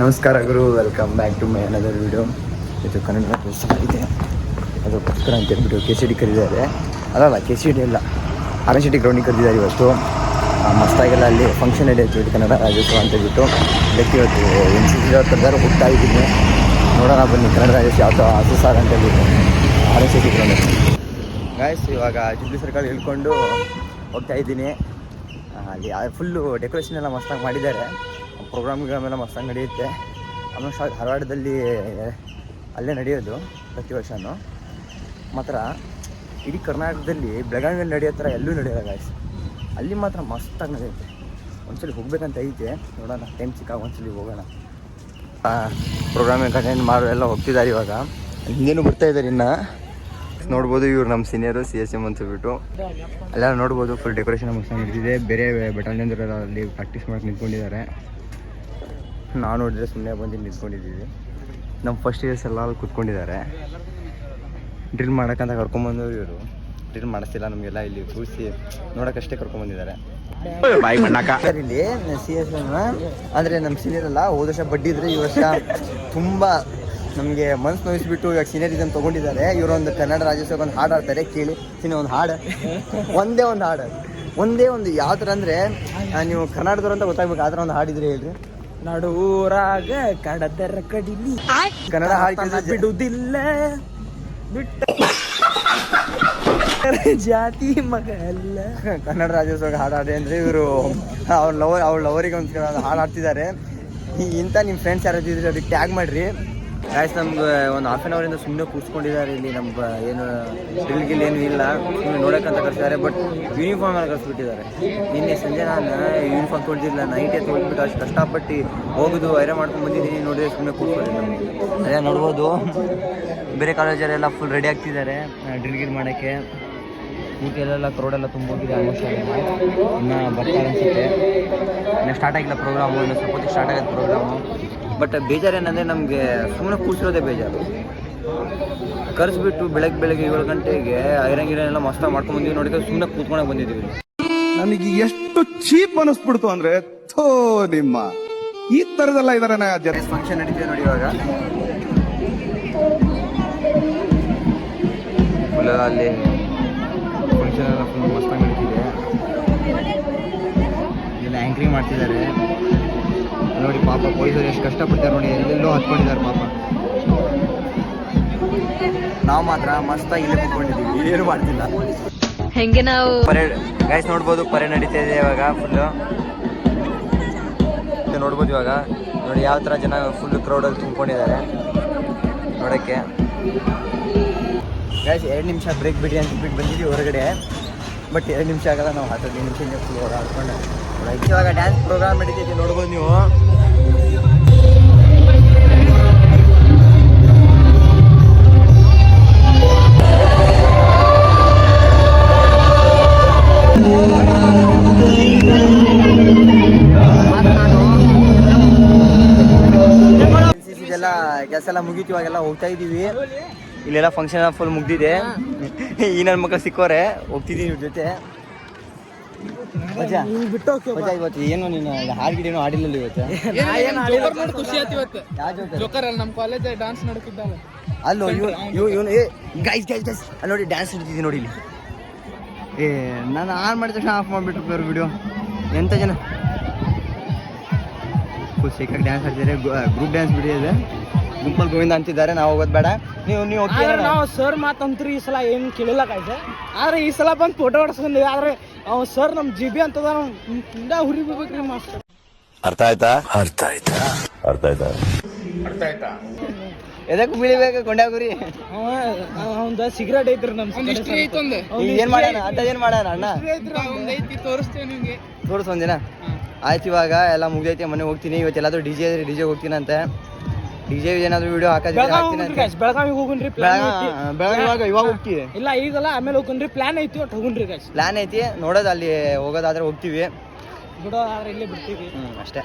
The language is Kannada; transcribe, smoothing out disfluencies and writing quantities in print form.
ನಮಸ್ಕಾರ ಗುರು, welcome back to my another video. ಇದು ಕನ್ನಡ ರಾಜ್ಯೋತ್ಸವ ಇದೆ, ಅದಕ್ಕೋಸ್ಕರ ಅಂತ ಹೇಳ್ಬಿಟ್ಟು KCD ಕರೆದಿದ್ದಾರೆ. ಅಲ್ಲ KCD ಅಲ್ಲ, RNCT ಗ್ರೌಂಡಿಗೆ ಕರೆದಿದ್ದಾರೆ ಇವತ್ತು. ಮಸ್ತಾಗೆಲ್ಲ ಅಲ್ಲಿ ಫಂಕ್ಷನ್ ನಡೆಯುತ್ತೆ ಇದು ಕನ್ನಡ ರಾಜ್ಯೋತ್ಸವ ಅಂತ ಹೇಳ್ಬಿಟ್ಟು. ಅದಕ್ಕೆ ಇವತ್ತು NCC ಕರೆದಾರು ಹೋಗ್ತಾ ಇದ್ದೀನಿ. ನೋಡೋಣ ಬನ್ನಿ ಕನ್ನಡ ರಾಜ್ಯೋತ್ಸವ ಯಾವ ಆಸು ಅಂತ ಹೇಳ್ಬಿಟ್ಟು RNCT ಗ್ರೌಂಡಲ್ಲಿ ಗಾಯ್ಸ್. ಇವಾಗ ಜುಬ್ಲಿ ಸರ್ಕಲ್ ಇಳ್ಕೊಂಡು ಹೋಗ್ತಾ ಇದ್ದೀನಿ. ಅಲ್ಲಿ ಫುಲ್ಲು ಡೆಕೋರೇಷನ್ ಎಲ್ಲ ಮಸ್ತಾಗಿ ಮಾಡಿದ್ದಾರೆ. ಪ್ರೋಗ್ರಾಮ್ಗಳೆಲ್ಲ ಮಸ್ತಾಗಿ ನಡೆಯುತ್ತೆ. ಆಲ್ಮೋಸ್ಟ್ ಧಾರವಾಡದಲ್ಲಿ ಅಲ್ಲೇ ನಡೆಯೋದು ಪ್ರತಿ ವರ್ಷವೂ. ಮಾತ್ರ ಇಡೀ ಕರ್ನಾಟಕದಲ್ಲಿ ಬೆಳಗಾವಿಯಲ್ಲಿ ನಡೆಯೋ ಥರ ಎಲ್ಲೂ ನಡೆಯೋಲ್ಲ ಗಾಯ್ಸ್. ಅಲ್ಲಿ ಮಾತ್ರ ಮಸ್ತಾಗಿ ನಡೆಯುತ್ತೆ. ಒಂದ್ಸಲಿ ಹೋಗ್ಬೇಕಂತ ಐತೆ, ನೋಡೋಣ ಟೈಮ್ ಸಿಕ್ಕಾಗ ಒಂದ್ಸಲಿ ಹೋಗೋಣ. ಪ್ರೋಗ್ರಾಮಿಂಗ್ ಅಟೆಂಡ್ ಮಾಡೋರೆಲ್ಲ ಹೋಗ್ತಿದ್ದಾರೆ. ಇವಾಗ ಹಿಂದೇನು ಬರ್ತಾ ಇದ್ದಾರೆ. ಇನ್ನು ನೋಡ್ಬೋದು, ಇವ್ರು ನಮ್ಮ ಸೀನಿಯರು CSM ಅಂತ ಹೇಳ್ಬಿಟ್ಟು. ಅಲ್ಲೆಲ್ಲ ನೋಡ್ಬೋದು ಫುಲ್ ಡೆಕೋರೇಷನ್ ಮಸ್ತಾಗಿ ನಡೆದಿದೆ. ಬೇರೆ ಬಟಾಲಿಯನ್ದವರೆಲ್ಲ ಅಲ್ಲಿ ಪ್ರಾಕ್ಟೀಸ್ ಮಾಡಕ್ಕೆ ನಿಂತ್ಕೊಂಡಿದ್ದಾರೆ. ನಾವು ನೋಡಿದ್ರೆ ಸುಮ್ಮನೆ ಬಂದು ನಿಂತ್ಕೊಂಡಿದ್ದೀವಿ. ನಮ್ಮ ಫಸ್ಟ್ ಇಯರ್ಸ್ ಎಲ್ಲ ಅಲ್ಲಿ ಕೂತ್ಕೊಂಡಿದ್ದಾರೆ. ಡ್ರಿಲ್ ಮಾಡೋಕ್ಕಂತ ಕರ್ಕೊಂಬಂದವರು ಇವರು. ಡ್ರಿಲ್ ಮಾಡಿಸ್ತಿಲ್ಲ ನಮಗೆಲ್ಲ, ಇಲ್ಲಿ ಕೂರಿಸಿ ನೋಡೋಕ್ಕಷ್ಟೇ ಕರ್ಕೊಂಬಂದಿದ್ದಾರೆ. ಇಲ್ಲಿ CSM ಅಂದರೆ ನಮ್ಮ ಸೀನಿಯರ್ ಅಲ್ಲ, ಹೋದ ವರ್ಷ ಬಡ್ಡಿದ್ರೆ ಈ ವರ್ಷ ತುಂಬ ನಮಗೆ ಮನಸ್ಸು ನೋಯಿಸ್ಬಿಟ್ಟು ಇವಾಗ ಸೀನಿಯರಿಸಮ್ ತೊಗೊಂಡಿದ್ದಾರೆ. ಇವರೊಂದು ಕನ್ನಡ ರಾಜ್ಯೋತ್ಸವಕ್ಕೆ ಒಂದು ಹಾಡು ಆಡ್ತಾರೆ, ಕೇಳಿ. ಒಂದು ಹಾಡು, ಒಂದೇ ಒಂದು ಹಾಡು, ಒಂದೇ ಒಂದು ಯಾವ ಥರ ಅಂದರೆ ನೀವು ಕನ್ನಡದವ್ರು ಅಂತ ಗೊತ್ತಾಗ್ಬೇಕು. ಆ ಥರ ಒಂದು ಹಾಡಿದ್ರೆ ಹೇಳ್ರಿ. ನಡುರಾಗ ಕಡದರ ಕಡಿಲಿ ಕನ್ನಡ ಹಾಡು ಬಿಡುವುದಿಲ್ಲ ಬಿಟ್ಟ ಜಾತಿ ಮಗ ಅಲ್ಲ. ಕನ್ನಡ ರಾಜ್ಯೋತ್ಸವ ಹಾಡಾಡಿ ಅಂದರೆ ಇವರು ಅವ್ರ ಲವರಿಗೆ ಒಂದು ಹಾಡು ಆಡ್ತಿದ್ದಾರೆ. ಇಂಥ ನಿಮ್ಮ ಫ್ರೆಂಡ್ಸ್ ಯಾರು ಇದ್ದರೆ ಅದಕ್ಕೆ ಟ್ಯಾಗ್ ಮಾಡಿರಿ ಗಾಯ್ಸ್. ನಮ್ಗೆ ಒಂದು ಹಾಫ್ ಆನ್ ಅವರಿಂದ ಸುಮ್ಮನೆ ಕೂತ್ಕೊಂಡಿದ್ದಾರೆ ಇಲ್ಲಿ. ನಮ್ಗೆ ಏನು ಡ್ರಿಲ್ ಏನು ಇಲ್ಲ, ಸುಮ್ಮನೆ ನೋಡೋಕ್ಕಂತ ಕಳಿಸಿದ್ದಾರೆ. ಬಟ್ ಯೂನಿಫಾರ್ಮ್ ಎಲ್ಲ ಕಳಿಸ್ಬಿಟ್ಟಿದ್ದಾರೆ. ನಿನ್ನೆ ಸಂಜೆ ನಾನು ಯೂನಿಫಾರ್ಮ್ ತೊಗೊಂಡಿಲ್ಲ, ನೈಟೇ ತೊಗೊಂಡ್ಬಿಟ್ಟು ಅಷ್ಟು ಕಷ್ಟಪಟ್ಟು ಹೋಗೋದು ಐರನ್ ಮಾಡ್ಕೊಂಡು ಬಂದಿದ್ದೀನಿ. ನೋಡಿದ್ರೆ ಸುಮ್ಮನೆ ಕೂತ್ಕೊಳ್ಳಿ. ನಮಗೆ ಅದೇ ನೋಡ್ಬೋದು, ಬೇರೆ ಕಾಲೇಜಲ್ಲೆಲ್ಲ ಫುಲ್ ರೆಡಿ ಆಗ್ತಿದ್ದಾರೆ ಡ್ರಿಲ್ ಮಾಡೋಕ್ಕೆ. ಊಟೆಲ್ಲ ಕ್ರೌಡೆಲ್ಲ ತುಂಬ ಹೋಗಿದೆ. ಆಲ್ಮೋಸ್ಟ್ ಇನ್ನೂ ಬರ್ತಾರೆ ಅನಿಸುತ್ತೆ. ಇನ್ನು ಸ್ಟಾರ್ಟ್ ಆಗಿಲ್ಲ ಪ್ರೋಗ್ರಾಮು, ಇನ್ನು ಸ್ವಲ್ಪ ಹೊತ್ತಿಗೆ ಸ್ಟಾರ್ಟ್ ಆಗೋದು ಪ್ರೋಗ್ರಾಮು. ಬಟ್ ಬೇಜಾರೇನಂದರೆ ನಮಗೆ ಸುಮ್ಮನೆ ಕೂರಿಸಿರೋದೇ ಬೇಜಾರು. ಕರೆಸ್ಬಿಟ್ಟು ಬೆಳಗ್ಗೆ 7 ಗಂಟೆಗೆ ಐರನ್ ಎಲ್ಲ ಮಸ್ತಾಗಿ ಮಾಡ್ಕೊಂಡ್ಬಂದಿವಿ. ನೋಡಿದ್ರೆ ಸುಮ್ಮನೆ ಕೂತ್ಕೊಂಡಾಗ ಬಂದಿದ್ದೀವಿ. ನನಗೆ ಎಷ್ಟು ಚೀಪ್ ಅನಿಸ್ಬಿಡ್ತು ಅಂದ್ರೆ, ಥೋ ನಿಮ್ಮ ಈ ತರದೆಲ್ಲ ಇದಾರೆ. ಫಂಕ್ಷನ್ ನಡೀತಿದೆ ನೋಡಿ ಇವಾಗ. ಫುಲ್ ಅಲ್ಲಿ ಫಂಕ್ಷನ್ ಎಲ್ಲ ಫುಲ್ ಮಸ್ತಾಗಿ ನಡೀತಿದೆ. ಇದೆಲ್ಲ ಆ್ಯಂಕ್ರಿಂಗ್ ಮಾಡ್ತಿದ್ದಾರೆ ನೋಡಿ. ಪಾಪ ಪೊಲೀಸರು ಎಷ್ಟು ಕಷ್ಟಪಡ್ತಾರೆ ನೋಡಿ, ಎಲ್ಲೆಲ್ಲೋ ಹತ್ಕೊಂಡಿದ್ದಾರೆ ಪಾಪ. ನಾವು ಮಾತ್ರ ಮಸ್ತಾಗಿ ಇಲ್ಲೇ ಕೂತ್ಕೊಂಡಿದ್ದೀವಿ, ಏನು ಮಾಡ್ತಿಲ್ಲ. ಹೆಂಗೆ ನಾವು ಪರೇಡ್ ಗೈಸ್ ನೋಡ್ಬೋದು, ಪರೇಡ್ ನಡೀತಾ ಇದೆ ಇವಾಗ ಫುಲ್ಲು. ನೋಡ್ಬೋದು ಇವಾಗ ನೋಡಿ ಯಾವ ಥರ ಜನ ಫುಲ್ ಕ್ರೌಡಲ್ಲಿ ತುಂಬಿಕೊಂಡಿದ್ದಾರೆ ನೋಡೋಕ್ಕೆ. ಗೈಸ್ 2 ನಿಮಿಷ ಬ್ರೇಕ್ ಬಿಡಿ ಅಂತ ಬಿಟ್ಟು ಬಂದಿದ್ದೀವಿ ಹೊರಗಡೆ. ಬಟ್ 2 ನಿಮಿಷ ಆಗಲ್ಲ, ನಾವು 15 ನಿಮಿಷ ಫುಲ್ ಆಡ್ಕೊಂಡು. ಇವಾಗ ಡ್ಯಾನ್ಸ್ ಪ್ರೋಗ್ರಾಮ್ ನಡೀತೈತಿ ನೋಡ್ಬೋದು ನೀವು. ಕೆಲಸ ಎಲ್ಲ ಮುಗೀತು, ಇವಾಗೆಲ್ಲ ಹೋಗ್ತಾ ಇದ್ದೀವಿ. ಇಲ್ಲೆಲ್ಲ ಫಂಕ್ಷನ್ ಎಲ್ಲ ಫುಲ್ ಮುಗ್ದಿದೆ. ಈ ನನ್ನ ಮಕ್ಕಳು ಸಿಕ್ಕೋರೆ, ಹೋಗ್ತಿದ್ದೀನಿ ಇವ್ರ ಜೊತೆ. ಇವತ್ತು ಏನು ನೀನು ಹಾಡಿಗಿಡೇನು ಹಾಡಿಲ್ಲ ಇವತ್ತು? ಖುಷಿ ಆಯ್ತು ಇವತ್ತು. ಜೋಕರ್ ಅಲ್ಲಿ ನಮ್ಮ ಕಾಲೇಜ್ ಡಾನ್ಸ್ ನಡೀತಿದ್ದಾನೆ. ಅಲ್ಲೋ ಇವನು ಗೈಸ್ ಅಲ್ಲಿ ನೋಡಿ ಡ್ಯಾನ್ಸ್ ನಡೀತಿದ್ದೆ ನೋಡಿ ಇಲ್ಲಿ. ನಾನು ಆನ್ ಮಾಡಿದ ತಕ್ಷಣ ಆಫ್ ಮಾಡಿಬಿಟ್ರು ಬೇರೆ ವಿಡಿಯೋ. ಎಂಥ ಜನ ಫುಲ್ ಶೇಕಾಗಿ ಡ್ಯಾನ್ಸ್ ಆಡ್ತಿದ್ದಾರೆ. ಗ್ರೂಪ್ ಡ್ಯಾನ್ಸ್ ಬಿಡಿದೆ. ಗುಂಪಲ್ಲಿ ಗೋವಿಂದ ಅಂತಿದ್ದಾರೆ. ನಾವು ಹೋಗೋದು ಬೇಡ, ನೀವು ಹೋಗ್ತೀರ. ನಾವು ಸರ್ ಮಾತಂತ್ರಿ ಈ ಸಲ ಏನು ಕೇಳಿಲ್ಲ ಕಾಯ್ದೆ. ಆದ್ರೆ ಈ ಸಲ ಬಂದು ಫೋಟೋ ಹೊಡ್ಸ್ಕೊಂಡಿದ್ದೆ. ಆದ್ರೆ ಅವ್ನು ಸರ್ ನಮ್ಮ GB ಅಂತದ ಹುರಿಬೇಕ್ರಿ ಮಾಸ್ಟರ್. ಅರ್ಥ ಆಯ್ತಾ? ಎದಕ್ಕೆ ಬೀಳಿಬೇಕು ಕೊಂಡಾಗುರಿ? ಅವಂದ ಸಿಗರೇಟ್ ಐತ್ರಿ ನಮ್ಮ ಏನ್ ಮಾಡೋಣ ಅಂತ, ಏನ್ ಮಾಡೋಣ ಅಣ್ಣ? ತೋರಿಸ್ತೇವೆ ನಿಮ್ಗೆ, ತೋರಿಸೊಂದಿನ ಆಯ್ತು. ಇವಾಗ ಎಲ್ಲ ಮುಗ್ದೈತಿ, ಮನೆ ಹೋಗ್ತೀನಿ. ಇವತ್ತು ಎಲ್ಲಾದ್ರೂ ಡಿಜೆ ಹೋಗ್ತೀನಿ ಅಂತ. ಡಿಜೆ ಏನಾದ್ರು ವಿಡಿಯೋ ಬೆಳಗಾವಿಗೆ ಹೋಗುನ್ರಿ. ಬೆಳಗಾವಿ ಇವಾಗ ಹೋಗ್ತೀವಿ? ಇಲ್ಲ ಈಗಲ್ಲ, ಆಮೇಲೆ ಹೋಗುನ್ರಿ. ಪ್ಲಾನ್ ಐತಿ, ಒಟ್ಟು ಹೋಗುನ್ರಿ ಗಾಯ್ಸ್. ಪ್ಲಾನ್ ಐತಿ, ನೋಡೋದು ಅಲ್ಲಿ ಹೋಗೋದಾದ್ರೆ ಹೋಗ್ತೀವಿ, ಬಿಡೋದಾದ್ರೆ ಇಲ್ಲೇ ಬಿಡ್ತೀವಿ ಅಷ್ಟೇ.